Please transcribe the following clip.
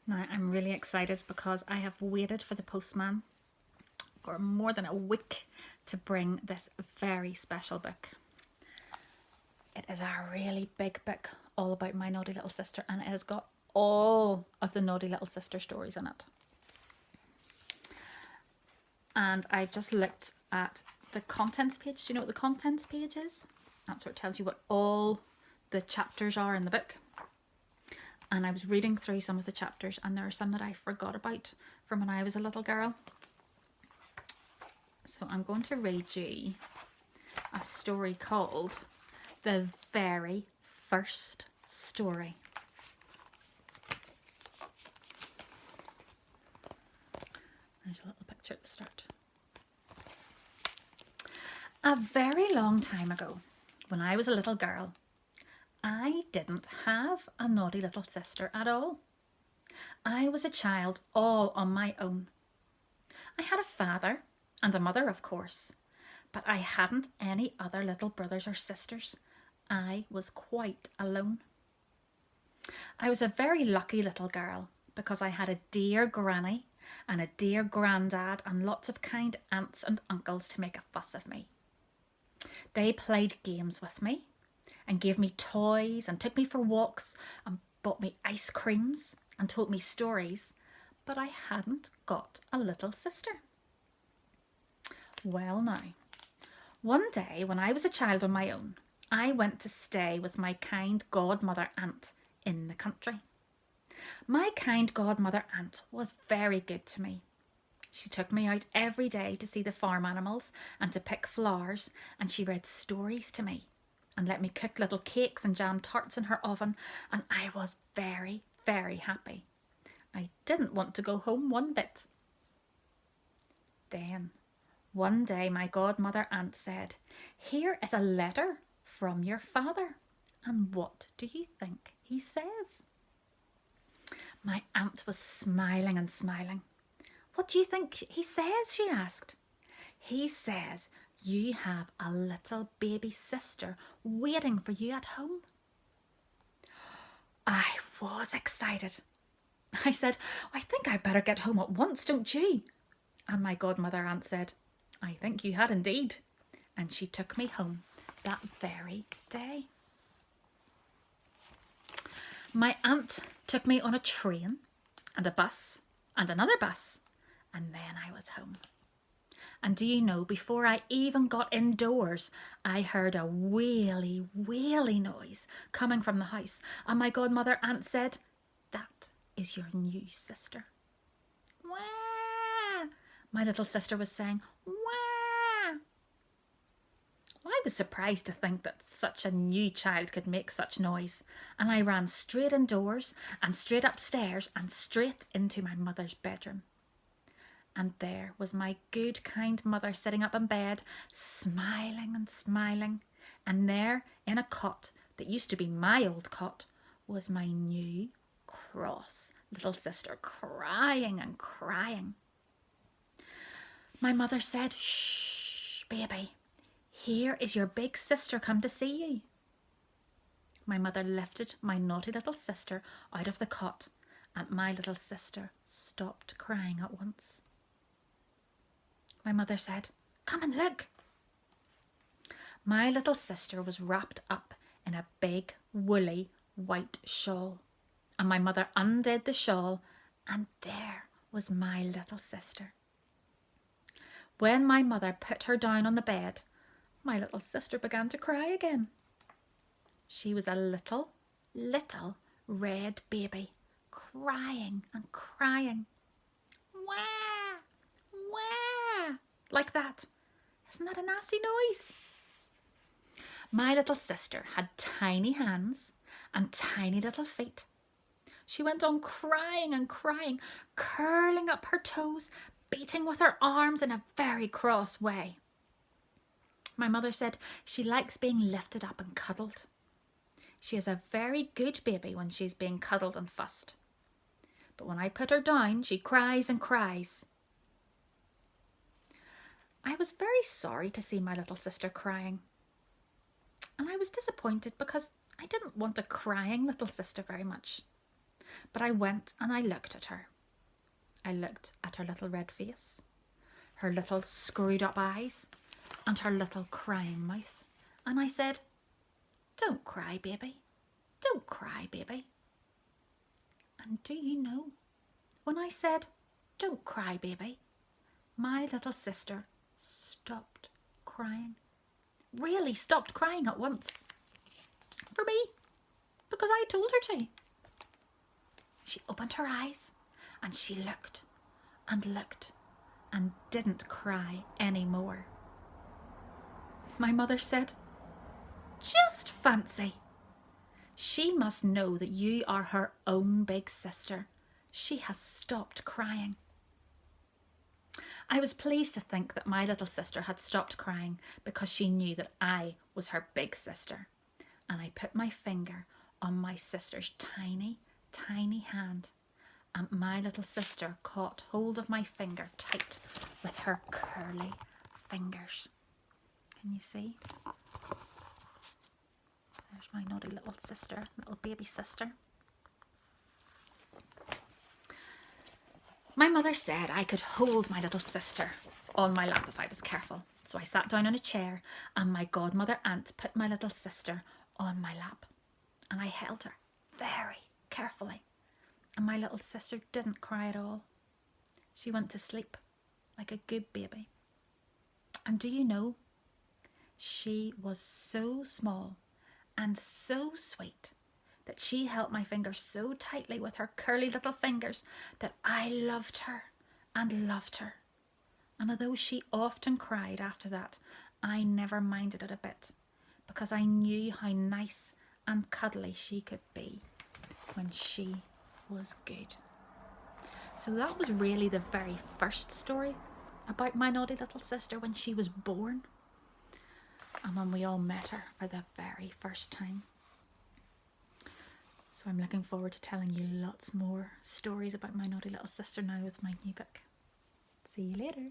Now, I'm really excited because I have waited for the postman for more than a week to bring this very special book. It is a really big book all about my naughty little sister, and it has got all of the naughty little sister stories in it. And I've just looked at the contents page. Do you know what the contents page is? That's where it tells you what all the chapters are in the book. And I was reading through some of the chapters, and there are some that I forgot about from when I was a little girl. So I'm going to read you a story called The Very First Story. There's a little picture at the start. A very long time ago, when I was a little girl, I didn't have a naughty little sister at all. I was a child all on my own. I had a father and a mother, of course, but I hadn't any other little brothers or sisters. I was quite alone. I was a very lucky little girl because I had a dear granny and a dear grandad and lots of kind aunts and uncles to make a fuss of me. They played games with me and gave me toys and took me for walks and bought me ice creams and told me stories, but I hadn't got a little sister. Well now, one day when I was a child on my own, I went to stay with my kind godmother aunt in the country. My kind godmother aunt was very good to me. She took me out every day to see the farm animals and to pick flowers, and she read stories to me and let me cook little cakes and jam tarts in her oven, and I was very, very happy. I didn't want to go home one bit. Then, one day my godmother aunt said, "Here is a letter from your father." And what do you think he says? My aunt was smiling and smiling. "What do you think he says?" she asked. "He says you have a little baby sister waiting for you at home." I was excited. I said, "I think I'd better get home at once, don't you?" And my godmother aunt said, "I think you had indeed." And she took me home that very day. My aunt took me on a train and a bus and another bus, and then I was home. And do you know, before I even got indoors, I heard a waily, waily noise coming from the house, and my godmother aunt said, "That is your new sister." "Wah!" my little sister was saying. "Wah!" Well, I was surprised to think that such a new child could make such noise, and I ran straight indoors and straight upstairs and straight into my mother's bedroom. And there was my good, kind mother sitting up in bed, smiling and smiling. And there, in a cot that used to be my old cot, was my new, cross little sister crying and crying. My mother said, "Shh, baby, here is your big sister come to see you." My mother lifted my naughty little sister out of the cot, and my little sister stopped crying at once. My mother said, "Come and look." My little sister was wrapped up in a big, woolly, white shawl. And my mother undid the shawl, and there was my little sister. When my mother put her down on the bed, my little sister began to cry again. She was a little, little red baby, crying and crying. Wah! Wah! Like that. Isn't that a nasty noise? My little sister had tiny hands and tiny little feet. She went on crying and crying, curling up her toes, beating with her arms in a very cross way. My mother said she likes being lifted up and cuddled. She is a very good baby when she's being cuddled and fussed. But when I put her down, she cries and cries. I was very sorry to see my little sister crying. And I was disappointed because I didn't want a crying little sister very much. But I went and I looked at her. I looked at her little red face, her little screwed up eyes, and her little crying mouth. And I said, "Don't cry, baby. Don't cry, baby." And do you know, when I said, "Don't cry, baby," my little sister stopped crying. Really stopped crying at once. For me, because I told her to. She opened her eyes and she looked and didn't cry anymore. My mother said, "Just fancy. She must know that you are her own big sister. She has stopped crying." I was pleased to think that my little sister had stopped crying because she knew that I was her big sister. And I put my finger on my sister's tiny, tiny hand, and my little sister caught hold of my finger tight with her curly fingers. Can you see? There's my naughty little sister, little baby sister. My mother said I could hold my little sister on my lap if I was careful. So I sat down on a chair and my godmother aunt put my little sister on my lap. And I held her very carefully. And my little sister didn't cry at all. She went to sleep like a good baby. And do you know, she was so small and so sweet that she held my finger so tightly with her curly little fingers that I loved her and loved her. And although she often cried after that, I never minded it a bit because I knew how nice and cuddly she could be when she was good. So that was really the very first story about my naughty little sister when she was born and when we all met her for the very first time. So I'm looking forward to telling you lots more stories about my naughty little sister now with my new book. See you later.